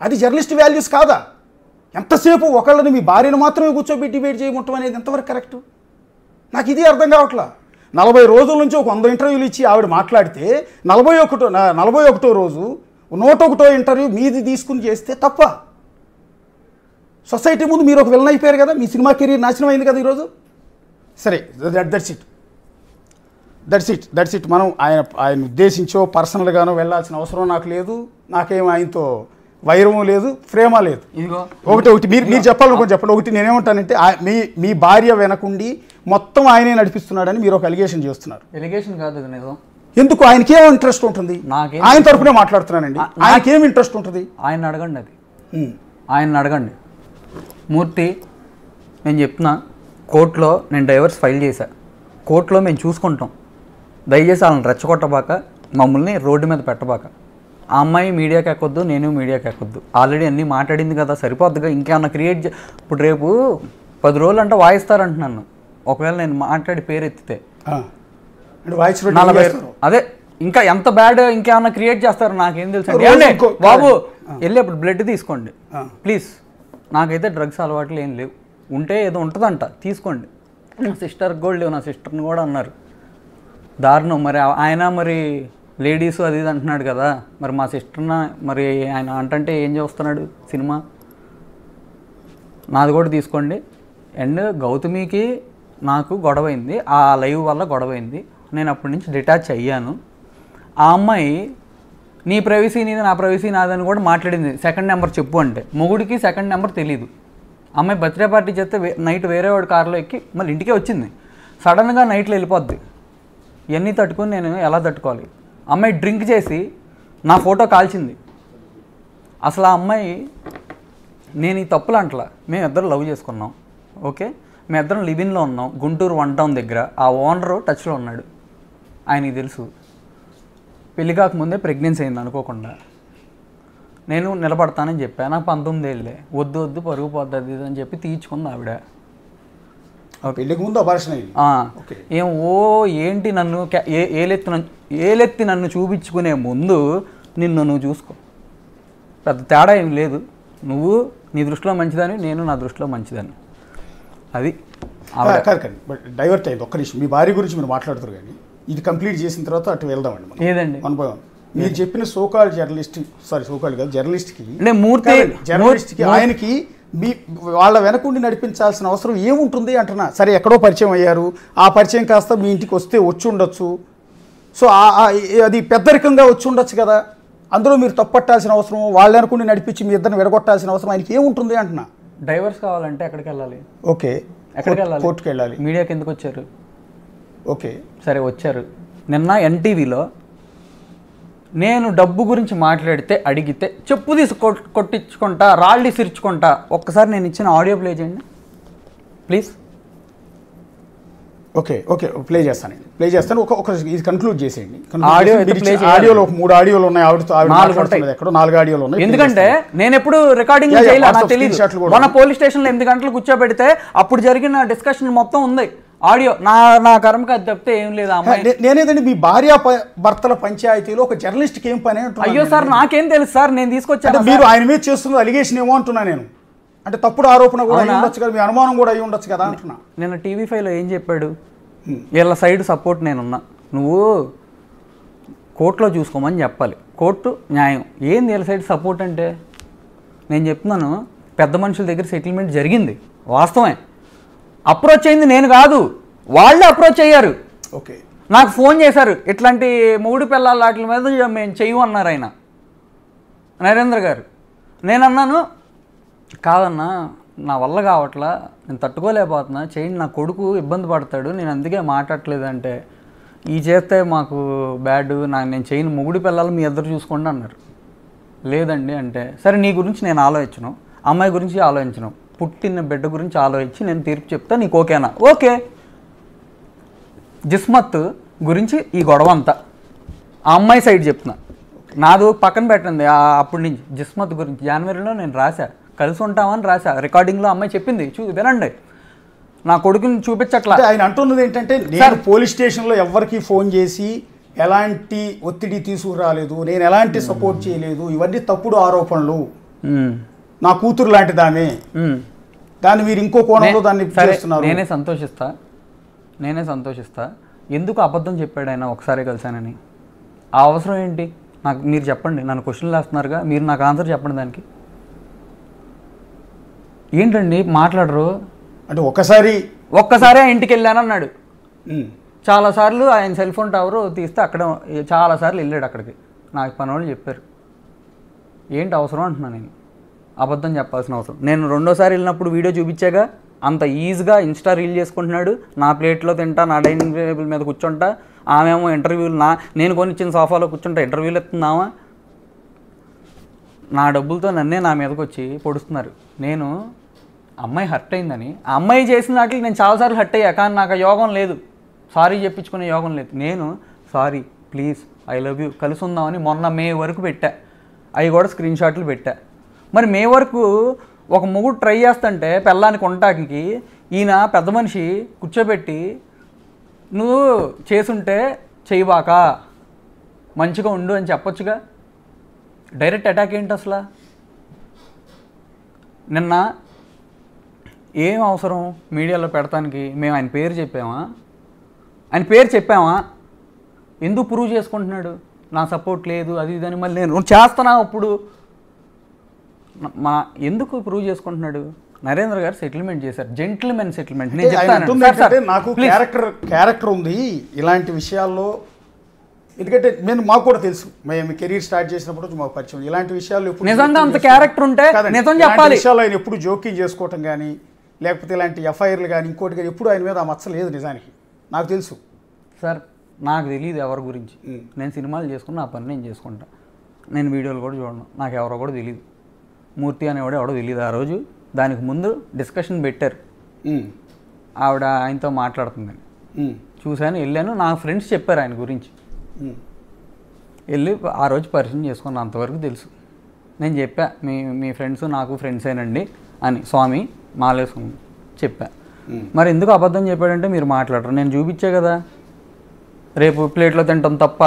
అది journalist values కాదా? ఎంతసేపు ఒకళ్ళని మీ భార్యను మాత్రమే కూర్చోబెట్టి డిబేట్ చేయమంటాం అనేది ఎంతవరకు కరెక్ట్? నాకు ఇది అర్థం కావట్లా. 40 రోజుల నుంచి ఒక 100 ఇంటర్వ్యూలు ఇచ్చి ఆవిడ మాట్లాడితే 41వ రోజు 101వ ఇంటర్వ్యూ మీది తీసుకుని చేస్తే తప్ప? సొసైటీ ముందు మీరు ఒక విలన్ అయిపోయారు కదా, మీ సినిమా కెరీర్ నాశనం అయింది కదా ఈరోజు. సరే, దట్స్ ఇట్. మనం ఆయన ఉద్దేశించో పర్సనల్గానో వెళ్ళాల్సిన అవసరం నాకు లేదు. నాకేం ఆయనతో వైరము లేదు, ప్రేమ లేదు. ఒకటి మీరు చెప్పాలనుకోని చెప్పండి. ఒకటి నేనేమంటానంటే, మీ భార్య వెనకుండి మొత్తం ఆయనే నడిపిస్తున్నాడని మీరు ఒక అలిగేషన్ చేస్తున్నారు. ఎలిగేషన్ కాదు, నిజం. ఎందుకు? ఆయనకేమో ఇంట్రెస్ట్ ఉంటుంది. ఆయన తరఫునే మాట్లాడుతున్నానండి. ఆయనకేం ఇంట్రెస్ట్ ఉంటుంది? ఆయన అడగండి. అది ఆయన అడగండి. మూర్తి, నేను చెప్తున్నా, కోర్టులో నేను డైవర్స్ ఫైల్ చేశా. కోర్టులో మేము చూసుకుంటాం. దయచేసి వాళ్ళని రెచ్చగొట్టబాక, మమ్మల్ని రోడ్డు మీద పెట్టబాక. ఆ అమ్మాయి మీడియాకి ఎక్కొద్దు, నేను మీడియాకి ఎక్కొద్దు. ఆల్రెడీ అన్నీ మాట్లాడింది కదా, సరిపోద్దుగా. ఇంకేమన్నా క్రియేట్ ఇప్పుడు రేపు 10 రోజులు అంటే వాయిస్తారంటున్నాను. ఒకవేళ నేను మాట్లాడి పేరు ఎత్తితే 40, అదే ఇంకా ఎంత బ్యాడ్ ఇంకేమన్నా క్రియేట్ చేస్తారు నాకేం తెలుసు. బాబు వెళ్ళి అప్పుడు బ్లడ్ తీసుకోండి ప్లీజ్. నాకైతే డ్రగ్స్ అలవాట్లు ఏం లేవు. ఉంటే ఏదో ఉంటుందంట, తీసుకోండి. నా సిస్టర్కి కూడా లేవు, నా సిస్టర్ని కూడా అన్నారు. దారుణం. మరి ఆయన మరి లేడీస్ అది ఇది అంటున్నాడు కదా, మరి మా సిస్టర్న మరి ఆయన అంటే ఏం చేస్తున్నాడు సినిమా? నాది కూడా తీసుకోండి. అండ్ గౌతమికి నాకు గొడవైంది, ఆ లైవ్ వల్ల గొడవైంది. నేను అప్పటి నుంచి డిటాచ్ అయ్యాను. ఆ అమ్మాయి నీ ప్రైవసీ నీది, నా ప్రైవసీ నాదని కూడా మాట్లాడింది. సెకండ్ నెంబర్ చెప్పు అంటే, మొగుడికి సెకండ్ నెంబర్ తెలీదు. అమ్మాయి బర్త్డే పార్టీ చేస్తే నైట్ వేరే వాడి కారులో ఎక్కి మళ్ళీ ఇంటికే వచ్చింది. సడన్గా నైట్లో వెళ్ళిపోద్ది. ఇవన్నీ తట్టుకొని నేను ఎలా తట్టుకోవాలి? అమ్మాయి డ్రింక్ చేసి నా ఫోటో కాల్చింది. అసలు ఆ అమ్మాయి, నేను ఈ తప్పులు అంటలా, మేము ఇద్దరు లవ్ చేసుకున్నాం. ఓకే, మేము ఇద్దరం లివిన్లో ఉన్నాం గుంటూరు 1 టౌన్ దగ్గర. ఆ ఓనరు టచ్లో ఉన్నాడు, ఆయనకి తెలుసు. పెళ్లి కాకముందే ప్రెగ్నెన్సీ అయింది అనుకోకుండా. నేను నిలబడతానని చెప్పాను. నాకు 19 ఏళ్ళే. వద్దు పరుగు పోద్ది అని చెప్పి తీర్చుకుంది ఆవిడ. పెళ్ళికి ముందు అబార్షన్ అయింది. ఏంటి నన్ను ఏలెత్తి నన్ను చూపించుకునే ముందు నువ్వు చూసుకో. పెద్ద తేడా ఏం లేదు. నువ్వు నీ దృష్టిలో మంచిదని, నేను నా దృష్టిలో మంచిదని. అది బట్ డైవర్ట్ అయింది. ఒక్క నిమిషం, మీ భార్య గురించి మీరు మాట్లాడుతారు కానీ ఇది కంప్లీట్ చేసిన తర్వాత అటు వెళ్దామండి. ఏదండి మీరు చెప్పిన సోకాల్డ్ జర్నలిస్ట్కి ఆయనకి మీ వాళ్ళ వెనకుండి నడిపించాల్సిన అవసరం ఏముంటుంది అంటున్నా. సరే, ఎక్కడో పరిచయం అయ్యారు, ఆ పరిచయం కాస్త మీ ఇంటికి వస్తే వచ్చి ఉండొచ్చు. సో అది పెద్దరికంగా వచ్చి ఉండొచ్చు కదా. అందులో మీరు తప్పట్టాల్సిన అవసరం, వాళ్ళ వెనకుండి నడిపించి మీ ఇద్దరిని విడగొట్టాల్సిన అవసరం ఆయనకి ఏముంటుంది అంటున్నా. డైవర్స్ కావాలంటే ఎక్కడికి వెళ్ళాలి? ఓకే, ఎక్కడికి వెళ్ళాలి? కోర్టుకి వెళ్ళాలి. మీడియాకి ఎందుకు వచ్చారు? ఓకే, సరే వచ్చారు. నిన్న ఎన్టీవీలో నేను డబ్బు గురించి మాట్లాడితే అడిగితే చెప్పు తీసి కొట్టించుకుంటా, రాళ్ళు సిరుచుకుంటా. ఒక్కసారి నేను ఇచ్చిన ఆడియో ప్లే చేయండి ప్లీజ్. ఓకే ప్లే చేస్తాను. ఇది కన్క్లూడ్ చేసేయండి. ఆడియోలో 3 ఆడియోలు ఉన్నాయి. ఎక్కడో 4 ఆడియోలు ఉన్నాయి. ఎందుకంటే నేను ఎప్పుడు రికార్డింగ్ చేయలేదు, నాకు తెలియదు. మన పోలీస్ స్టేషన్లో 8 గంటలు కూర్చోబెడితే అప్పుడు జరిగిన డిస్కషన్ మొత్తం ఉంది ఆడియో. నా కర్మకి అది తప్పితే ఏం లేదు. నేనేదండి మీ భార్య భర్తల పంచాయతీలో ఒక జర్నలిస్ట్కి ఏం పని? అయ్యో సార్, నాకేం తెలుసు సార్, నేను తీసుకొచ్చాను. మీరు ఆయన మీద చేస్తున్న అలిగేషన్ ఏమో అంటున్నా నేను. అంటే తప్పుడు ఆరోపణ కూడా అయి ఉండొచ్చు కదా, మీ అనుమానం కూడా అయి ఉండొచ్చు కదా అంటున్నా. నేను TV5లో ఏం చెప్పాడు? వీళ్ళ సైడ్ సపోర్ట్ నేనున్నా, నువ్వు కోర్టులో చూసుకోమని చెప్పాలి. కోర్టు న్యాయం ఏంది? వీళ్ళ సైడ్ సపోర్ట్ అంటే నేను చెప్తున్నాను, పెద్ద మనుషుల దగ్గర సెటిల్మెంట్ జరిగింది, వాస్తవమే. అప్రోచ్ అయింది నేను కాదు, వాళ్ళే అప్రోచ్ అయ్యారు. ఓకే, నాకు ఫోన్ చేశారు, ఇట్లాంటి 3 పిల్లల వాటి మీద మేము చెయ్యమన్నారు ఆయన, నరేంద్ర గారు. నేను అన్నాను, కాదన్నా నా వల్ల కావట్లా, నేను తట్టుకోలేకపోతున్నా, చేయండి, నా కొడుకు ఇబ్బంది పడతాడు, నేను అందుకే మాట్లాడలేదంటే ఈ చేస్తే మాకు బ్యాడ్, నేను చేయను, మొగుడి పిల్లలు మీ ఇద్దరు చూసుకోండి అన్నారు. లేదండి అంటే, సరే నీ గురించి నేను ఆలోచించను, అమ్మాయి గురించి ఆలోచించను, పుట్టిన బిడ్డ గురించి ఆలోచించి నేను తీర్పు చెప్తా, నీకు ఓకేనా? ఓకే. జిస్మత్ గురించి ఈ గొడవ అంతా ఆ అమ్మాయి సైడ్ చెప్తున్నా, నాదు పక్కన పెట్టండి. అప్పటి నుంచి జిస్మత్ గురించి జనవరిలో నేను రాశా, కలిసి ఉంటామని రాశా. రికార్డింగ్లో అమ్మాయి చెప్పింది, వినండి, నా కొడుకుని చూపించట్లా. ఆయన అంటున్నది ఏంటంటే, నేను పోలీస్ స్టేషన్లో ఎవరికి ఫోన్ చేసి ఎలాంటి ఒత్తిడి తీసుకురాలేదు, నేను ఎలాంటి సపోర్ట్ చేయలేదు, ఇవన్నీ తప్పుడు ఆరోపణలు. నా కూతురు లాంటిది ఆమె, దాన్ని మీరు ఇంకో కోణంలో దాన్ని చేస్తున్నారు. నేనే సంతోషిస్తా. ఎందుకు అబద్ధం చెప్పాడు ఆయన ఒకసారి కలిసానని? ఆ అవసరం ఏంటి నాకు? మీరు చెప్పండి. నన్ను క్వశ్చన్లు వేస్తున్నారుగా, మీరు నాకు ఆన్సర్ చెప్పండి దానికి. ఏంటండి మాట్లాడరు? అంటే ఒక్కసారి ఇంటికి వెళ్ళాను అన్నాడు. చాలాసార్లు ఆయన సెల్ ఫోన్ టవర్ తీస్తే అక్కడ చాలాసార్లు వెళ్ళాడు అక్కడికి. నాకు పని వాళ్ళు చెప్పారు. ఏంటి అవసరం అంటున్నా నేను. అబద్ధం చెప్పాల్సిన అవసరం. నేను రెండోసారి వెళ్ళినప్పుడు వీడియో చూపించాగా, అంత ఈజీగా ఇన్స్టా రీల్ చేసుకుంటున్నాడు. నా ప్లేట్లో తింటా, నా డైనింగ్ టేబుల్ మీద కూర్చుంటా, ఆమెమో ఇంటర్వ్యూలు నేను కొనిచ్చిన సోఫాలో కూర్చుంటా ఇంటర్వ్యూలు ఇస్తున్నావా? నా డబ్బులతో నన్నే నా మీదకి వచ్చి పొడుస్తున్నారు. నేను అమ్మాయి హర్ట్ అయిందని, ఆ అమ్మాయి చేసిన వాటికి నేను చాలాసార్లు హర్ట్ అయ్యా, కానీ నాకు యోగం లేదు, సారీ చెప్పించుకునే యోగం లేదు. నేను sorry, please, I love you, కలిసి ఉందామని మొన్న మే వరకు పెట్టా. అవి కూడా స్క్రీన్ షాట్లు పెట్టా. మరి మే వరకు ఒక మొగుడు ట్రై చేస్తుంటే పెళ్ళానికి ఉండటానికి ఈయన పెద్ద మనిషి కూర్చోబెట్టి, నువ్వు చేసుంటే చేయబాక, మంచిగా ఉండు అని చెప్పొచ్చుగా. డైరెక్ట్ అటాక్ ఏంటి అసలు? నిన్న ఏం అవసరం మీడియాలో పెడతానికి? మేము ఆయన పేరు చెప్పామా? ఎందుకు ప్రూవ్ చేసుకుంటున్నాడు నా సపోర్ట్ లేదు అది ఇదని? మళ్ళీ నేను చేస్తున్నా అప్పుడు ఎందుకు ప్రూవ్ చేసుకుంటున్నాడు? నరేంద్ర గారు సెటిల్మెంట్ చేశారు, జెంటిల్మెన్ సెటిల్మెంట్. నేను చెప్తాను, నాకు క్యారెక్టర్ ఉంది ఇలాంటి విషయాల్లో. ఎందుకంటే మాకు కూడా తెలుసు, మేము కెరీర్ స్టార్ట్ చేసినప్పుడు మాకు పరిచయం. ఇలాంటి విషయాల్లో నిజంగా అంత క్యారెక్టర్ ఉంటే నిజం చెప్పాలి. విషయాల్లో ఆయన ఎప్పుడు జోక్యం చేసుకోవటం కానీ, లేకపోతే ఇలాంటి ఎఫ్ఐఆర్లు కానీ ఇంకోటి కానీ ఎప్పుడు ఆయన మీద ఆ మచ్చ లేదు. నిజానికి నాకు తెలుసు సార్. నాకు తెలియదు ఎవరి గురించి. నేను సినిమాలు చేసుకుని నా పని నేను చేసుకుంటా. నేను వీడియోలు కూడా చూడను. నాకు ఎవరో కూడా తెలియదు. మూర్తి అనేవాడు ఎవడో తెలియదు. ఆ రోజు దానికి ముందు డిస్కషన్ పెట్టారు, ఆవిడ ఆయనతో మాట్లాడుతుందని చూశాను, వెళ్ళాను. నా ఫ్రెండ్స్ చెప్పారు ఆయన గురించి. వెళ్ళి ఆ రోజు పరిచయం చేసుకున్నాను. అంతవరకు తెలుసు. నేను చెప్పా, మీ ఫ్రెండ్స్ నాకు ఫ్రెండ్సేనండి అని, స్వామి మాలేసుకుని చెప్పా. మరి ఎందుకు అబద్ధం చెప్పాడంటే మీరు మాట్లాడరు. నేను చూపించే కదా, రేపు ప్లేట్లో తింటాం తప్ప